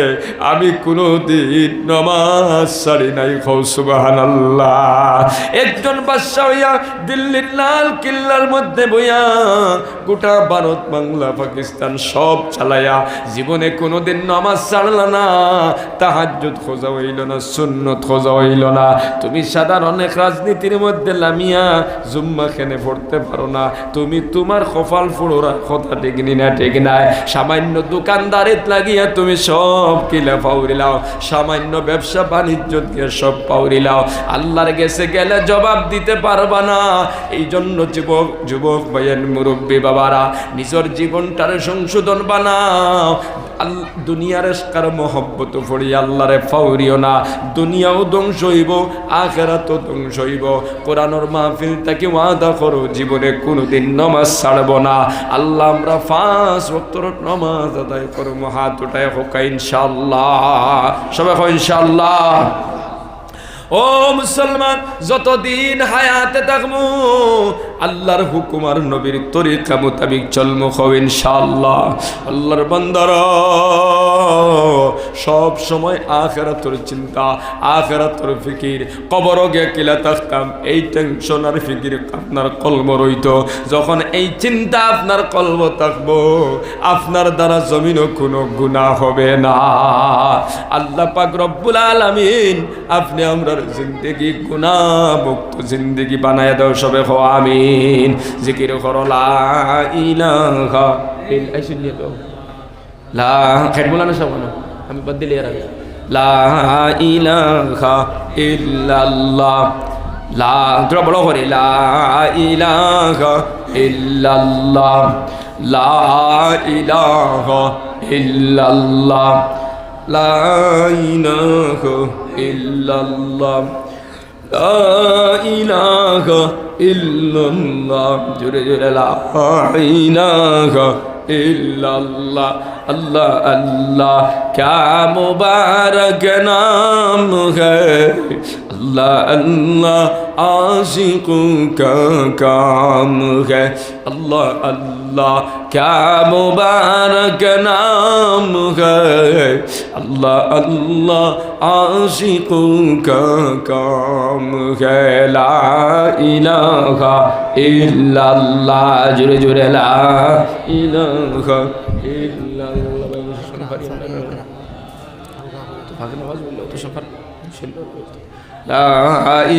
আমি কোনোদিন নামাজ ছাড়ি নাই। খাও সুবহানাল্লাহ। একজন বাদশা হইয়া দিল্লির লাল কিল্লার মধ্যে বইয়া গোটা ভারত বাংলা পাকিস্তান সব চালাইয়া জীবনে কোনোদিন নামাজ ছাড়লা না, তাহাজ্জুদ খোঁজা হইল না, সুন্নত খোঁজা হইল না। তুমি সাধারণ এক রাজনীতির মধ্যে লামিয়া জুম্মা খেনে পড়তে পারো না, তুমি তোমার কপাল ফুড়োরা কথা টেকনি না, ঠিক নাই। সামান্য দোকানদারে লাগিয়া তুমি সব কিলা পাউরিলাও, সামান্য ব্যবসা বাণিজ্য দিয়ে সব পাউরিলাও, আল্লাহর কাছে গেলে জবাব দিতে পারবা না। এই জন্য যুবক ভাইয়ের মুরব্বী বাবারা নিজের জীবনটার সংশোধন বানাও। দুনিয়ার কার মহব্বত পড়ি আল্লাহরে পাউরিও না, দুনিয়াও ধ্বংস হইব, আখিরাতও ধ্বংস হইব। কোরআনের মাহফিল থেকে ওয়াদা করো জীবনে কোনোদিন নামাজ ছাড়ব না। আল্লাহ আমরা 5 ওয়াক্তের নামাজ আদায় করব। হাত উঠায় হোক ইনশাআল্লাহ, সবাই হোক ইনশাআল্লাহ। ও মুসলমান, যতদিন হায়াতে থাকবো আল্লাহর হুকুম আর নবীর তরিকা মোতাবিক চলমু খাও ইনশাআল্লাহ। আল্লাহর বান্দারা সব সময় আখিরাতের চিন্তা, আখিরাতের ফিকির, কবরে গিয়ে কিলা থাকতাম এই টেনশন আর ফিকির আপনার কলব রইত। যখন এই চিন্তা আপনার কলব থাকবো, আপনার দ্বারা জমিনও কোনো গুনাহ হবে না। আল্লাহ পাক রব্বুল আলামিন আপনি আমরা জিন্দেগি গুনাহ মুক্ত জিন্দেগি বানায় দাও। সবে হো আমিন। জিকির করো লা ইলাহা ইল্লাল্লাহ। লা খেট বলা না সব না, আমি বাদ দিলে আর লা ইলাহা ইল্লাল্লাহ। লা তোরা বলো করে লা ইলাহা ইল্লাল্লাহ, লা ইলাহা ইল্লাল্লাহ, লা ইলাহা ইল্লাল্লাহ, লা ইলাহা ইল্লাল্লাহ। জোরে জোরে লা ইলাহা ইল্লাল্লাহ। अल्लाह अल्लाह क्या मुबारक नाम है, अल्लाह अल्लाह आशिकों का काम है। अल्लाह अल्लाह क्या मुबारक नाम है, अल्लाह अल्लाह आशिकों का काम है। ला इलाहा इल्लल्लाह। जुरे जुरे ला इलाहा इल्लल्लाह। লা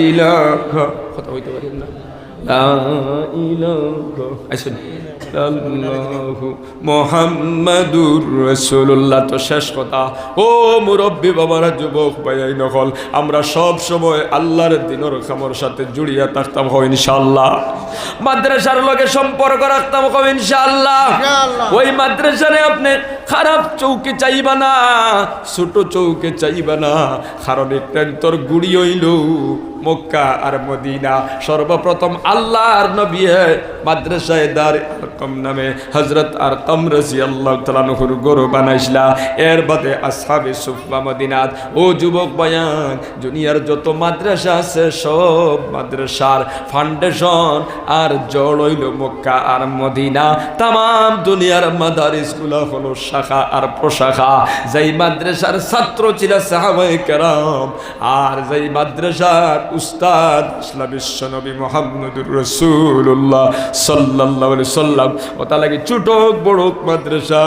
ইলাহা কথা হইতে পারি না। লা ইলাহা আসুন ইল্লাল্লাহু মুহাম্মাদুর রাসূলুল্লাহ। তো শেষ কথা, ও মুরব্বী বাবারা, যুবক ভাই নকল, আমরা সব সময় আল্লাহর দিনের কামর সাথে জড়িয়ে থাকতাম হয় ইনশাআল্লাহ। মাদ্রাসার লগে সম্পর্ক রাখতাম হবে ইনশাআল্লাহ। ওই মাদ্রাসারে আপনি খারাপ চৌকে চাইবা না, ছোট চৌকে চাইবা না, কারণ একটা তোর গুড়ি হইল মক্কা আর মদিনা। সর্বপ্রথম আল্লাহর নবী মাদ্রাসায় দার আরকম নামে হযরত আরকম রাদিয়াল্লাহু তাআলা নহুর গরু বানাইছিলা। এর বাদে আসহাবে সুফা মদিনাত। ও যুবক বায়ান, দুনিয়ার যত মাদ্রাসা আছে সব মাদ্রাসার ফাউন্ডেশন আর জড় হইল মক্কা আর মদিনা। তাম দুনিয়ার মাদারিসগুলো হলো শাখা আর প্রশাখা। যেই মাদ্রাসার ছাত্র ছিল সাহাবায়ে কেরাম, আর যেই মাদ্রাসার উস্তাদ ইসলাম বিশ্বনবী মুহাম্মদুর রাসূলুল্লাহ সাল্লাল্লাহু আলাইহি সাল্লাম। ওটা লাগে ছোট বড় মাদ্রাসা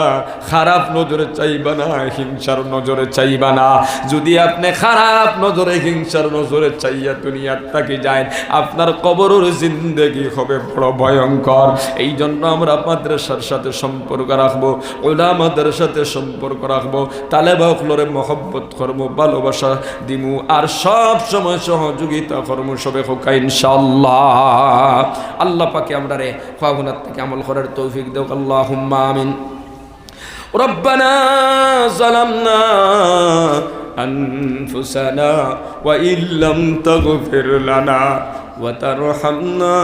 খারাপ নজরে চাইবা না, হিংসার নজরে চাইবা না। যদি আপনি খারাপ নজরে হিংসার নজরে চাইয়া দুনিয়ার তাকে যায়, আপনার কবরের জিন্দেগি হবে বড় ভয়ঙ্কর। এই জন্য আমরা মাদ্রাসার সাথে সম্পর্ক রাখবো, উলামাদের সাথে সম্পর্ক রাখবো, তালেবাগুলোরে মহব্বত করবো, ভালোবাসা দিমু, আর সব সময় সহযোগিতা করবো সবে হোক ইনশাআল্লাহ। আল্লাহ পাকে আমরা রে খাওয়াগুনার থেকে আমল করার তৌফিক দেও, আল্লাহুম্মা আমিন। রব্বানা যালামনা আনফুসানা ওয়া ইল্লাম তাগফির লানা ওয়া তারহামনা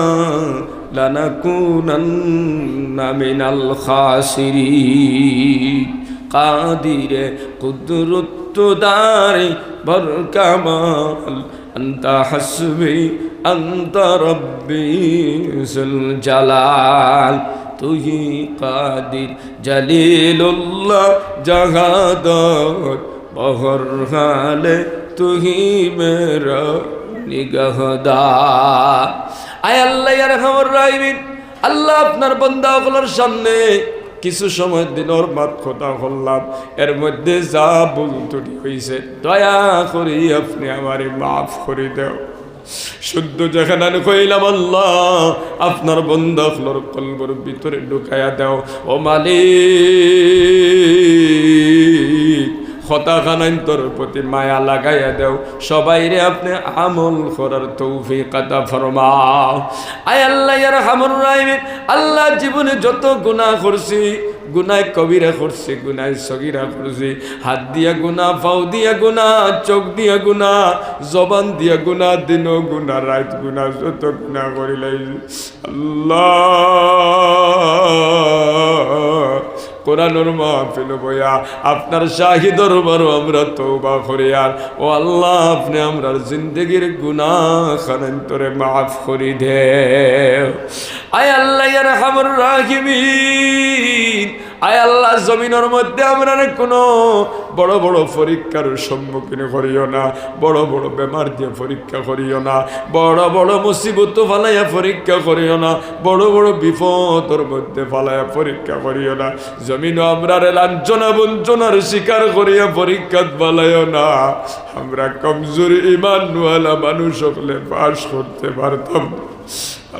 লানাকুনান্না মিনাল খাসিরিন। কাদিরে কুদরত দারে বরকামাল আনতা হাসবি আনতা রব্বি যুল জালাল। তুহি কাদির জলিলুল্লাহ জাহাদত বহর হালে তুহি মেরা নিগাহদার। আয় আল্লাহ ইয়া রাহমার রাহিমিন, আল্লাহ আপনার বান্দাগুলোর সামনে কিছু সময় দিনের মাত কথা বললাম, এর মধ্যে যা ভুল ত্রুটি হয়েছে দয়া করি আপনি আমারে মাফ করে দাও। শুদ্ধ যেখানে কইলাম আল্লাহ আপনার বান্দাগুলোর কলবের ভিতরে ঢুকায়া দাও। ও মালিক, খতাখানাইন তোর প্রতি মায়া লাগাইয়া দেও, সবাইরে আপনি আমল করার তৌফিক আতা ফরমাও। আয় আল্লাহ ইয়া রাহমার রাহিমিন, আল্লাহ জীবনে যত গুনাহ করছি, গুনায় কবিরা করছি, গুনায় সগীরা করছি, হাত দিয়া গুনাহ, পাও দিয়া গুনাহ, চোখ দিয়া গুনাহ, জবান দিয়া গুনাহ, দিন গুনাহ, রাত গুনাহ, যত গুনাহ করিলাই আল্লাহ কোরআনুর মাহফিল বইয়া আপনার শাহী দরবারও আমরা তওবা করি। আর ও আল্লাহ, আপনি আমরার জিন্দেগির গুনাহ খানান তোরে মাফ করি দেও। আয় আল্লাহ ইয়া রাহমার রাহিমিন, আয় আল্লাহ জমিনের মধ্যে আমরা কোনো বড় বড় পরীক্ষার সম্মুখীন করিও না, বড় বড় বেমার দিয়ে পরীক্ষা করিও না, বড় বড় মুসিবত ফালাইয়া পরীক্ষা করিও না, বড় বড় বিপদের মধ্যে ফালাইয়া পরীক্ষা করিও না। জমিন আমরা লাঞ্ছনা বঞ্চনার শিকার করিয়া পরীক্ষা ফালাইও না। আমরা কমজোর ঈমানওয়ালা মানুষ হলে পাস করতে পারতাম।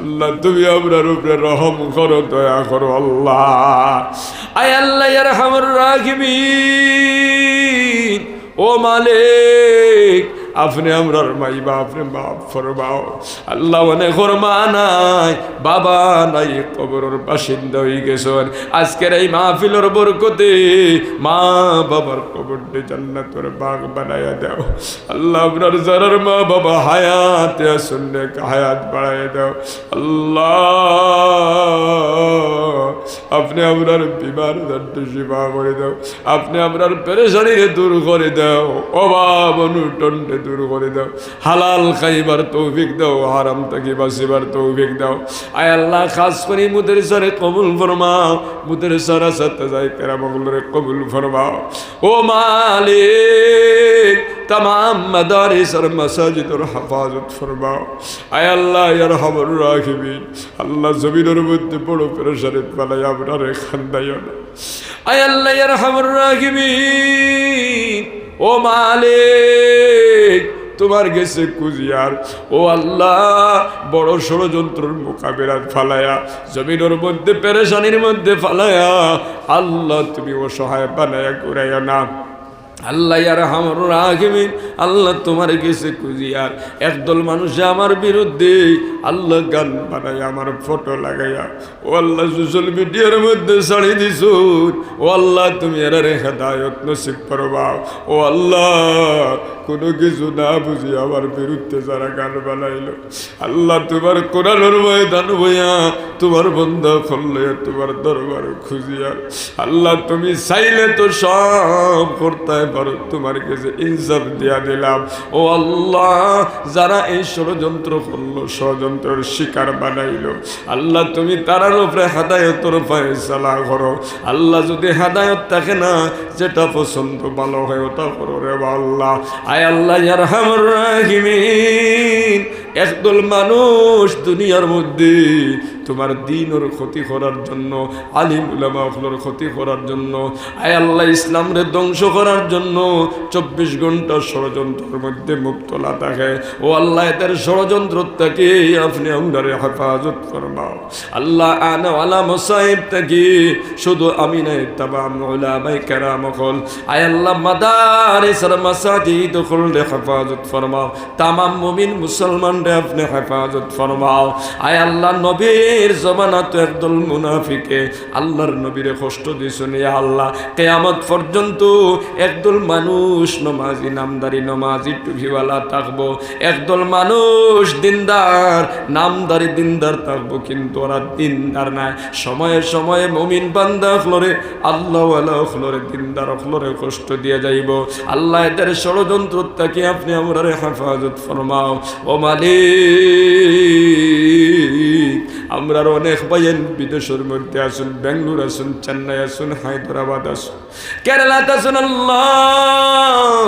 আল্লাহ তুমি আমরার উপরে রহম করো, দয়া করো আল্লাহ। আয় আল্লাহ ইয়া রাহমার রাহিমিন, ও মালিক আপনি আমরার মাই বাপরে মাফ ফরমাও। আল্লাহ অনেক মা নাই, বাবা নাই, কবরের বাসিন্দা হয়ে গেছেন। আজকের এই মাহফিলের বরকতে মা বাবার কবরটি জান্নাতের বাগ বানাইয়া দাও। আল্লাহ আপনার যারার মা বাবা হায়াতে আছেন হায়াত বাড়াইয়া দাও। আল্লাহ আপনি আপনার বিমার দর্দ শিফা করে দাও, আপনি আপনার পেরেশানিকে দূর করে দাও, অভাব অনুটনকে দূর করে দাও, হালাল খাইবার তৌফিক দাও, হারাম থেকে বাঁচিবার তৌফিক দাও। আয় আল্লাহ খাস করে মুদরিসারে কবুল ফরমাও, মুদরিসার সাথে যাই কেরামগুলোরে কবুল ফরমাও। ও মালিক तमाम मदारिस और मसाजिद और हफाजत फरमाओ। आय अल्लाह या रहमान राहिमीन, अल्लाह ज़मीनर मध्य बड़ो पेरेशानित वाला आपनारे खान्दाइओ ना। आय अल्लाह या रहमान राहिमीन, ओ मालिक তোমার গেছে কুজিয়ার। ও আল্লাহ, বড় ষড়যন্ত্রের মোকাবেলা ফালায়া, জমিনের মধ্যে পেরেশানির মধ্যে ফালায়া, আল্লাহ তুমি অসহায় বানায়া ঘুরাইও না। আল্লাহ ইয়া আরহামুর রাহিমিন, আল্লাহ তোমার গেছে কুজিয়ার। একদল মানুষে আমার বিরুদ্ধে আল্লাহ গান বানাই আমার ফটো লাগাইয়া ও আল্লাহ সোশ্যাল মিডিয়ার মধ্যে ছাড়ি দিছ। ও আল্লাহ তুমি এর হেদায়ত নসিব করবাও। ও আল্লাহ, কোনো কিছু না বুঝি আমার বিরুদ্ধে যারা গান বানাইল, আল্লাহ তোমার কোরআনের ময়দান বইয়া তোমার বন্ধা ফললে তোমার দরবার খুঁজিয়া, আল্লাহ তুমি চাইলে তো সব করতে পারো, তোমার কাছে ইনসাফ দিয়া দিলাম। ও আল্লাহ, যারা এই ষড়যন্ত্র করলো, ষড়যন্ত্রের শিকার বানাইলো, আল্লাহ তুমি তারার উপরে হেদায়তের ফয়সালা করো। আল্লাহ যদি হেদায়ত থাকে না, যেটা পছন্দ ভালো হয় ওটা করো রে আল্লাহ। আয় আল্লাহ ইয়া আরহামুর রাহিমিন, একদল মানুষ দুনিয়ার মধ্যে তোমার দ্বীনের ক্ষতি করার জন্য, আলিম উলামা হলোর ক্ষতি করার জন্য, আয় আল্লাহ ইসলামরে ধ্বংস করার জন্য 24 ঘন্টা ষড়যন্ত্রের মধ্যে মুক্তলা থাকে। ও আল্লাহ, এদের ষড়যন্ত্র থেকে আপনি আমরারে হেফাজত ফরমাও। আল্লাহ আনা ওয়ালা মুসাইব থেকে শুধু আমি নাই, তামাম উলামায়ে কেরাম হল, আয় আল্লাহ মাদারিস আর মাসাজিদ খুললে হেফাজত ফরমাও। তামাম মুমিন মুসলমান রে আপনি হেফাজত ফরমাও। আয় আল্লাহ, নবীর জমানা তো একদল মুনাফিকে আল্লাহর নবীরে কষ্ট দিয়েছেন। ইয়া আল্লাহ, কিয়ামত পর্যন্ত একদল মানুষ নমাজি, নামদারি নমাজি, টুপিওয়ালা থাকবো, একদল মানুষ দিনদার, নামদারি দিনদার থাকবো, কিন্তু ওরা দিনদার নাই। সময়ে সময়ে মুমিন বান্দা হলরে, আল্লাহওয়ালা হলরে, দিনদার হলরে কষ্ট দিয়ে যাইব। আল্লাহ, এদের ষড়যন্ত্র থেকে আপনি আমরা হেফাজত ফরমাও। ও মালিক, আমরা অনেক ভাইয়েন বিদেশের মধ্যে আসুন, বেঙ্গলোর আসুন, চেন্নাই আসুন, হায়দ্রাবাদ আসুন, কেরালাতে আসুন। আল্লাহ,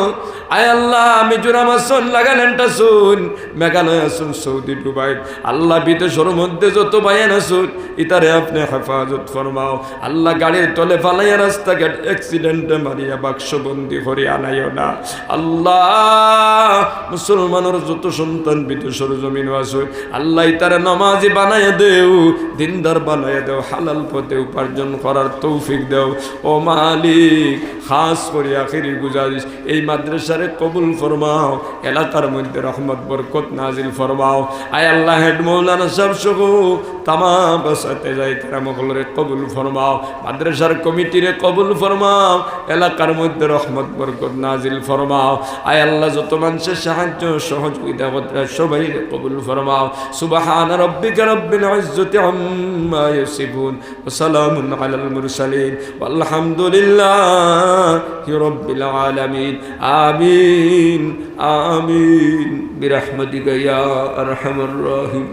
আয় আল্লাহ, মিজোরাম আসুন, নাগাল্যান্ড আসুন, মেঘালয় আসুন, সৌদি, দুবাই, আল্লাহ বিদেশের মধ্যে যত ভাইয়েন আসুন, ইতারে আপনি হেফাজত ফরমাও। আল্লাহ, গাড়ির তলে ফালাইয়া রাস্তাঘাট অ্যাক্সিডেন্টে মারিয়া বাক্সবন্দি করে আনাইও না। আল্লাহ, মুসলমানের যত সন্তান বিদেশের জমিন আসুন, আল্লাহ ইতারে নামাজি বানাইয়া দেও, দিনদার বানাইয়া দেও, হালাল পথে উপার্জন করার তৌফিক দেও। ও মালিক, খাস করে আখিরি গুজারিশ, এই মাদ্রাসারে কবুল ফরমাও, এলাকার মধ্যে রহমত বরকত নাজিল ফরমাও। আয় আল্লাহ, হেড মৌলানা সাহেব সহ তামাম বাসাতে যাই তারা মগলরে কবুল ফরমাও, মাদ্রাসার কমিটিরে কবুল ফরমাও, এলাকার মধ্যে রহমত বরকত নাজিল ফরমাও। আয় আল্লাহ, যত মানুষের সাহায্য সহযোগিতা করতে সবাই কবুল ফরমাও। সুবহান রাব্বিকা রাব্বিল ইজ্জাতি আম্মা ইয়াসিফুন ওয়া সালামুন আলাল মুরসালিন ওয়ালহামদুলিল্লাহি রাব্বিল আলামিন। আমিন আমিন বিরহমাতিকা ইয়া আরহামার রাহিম।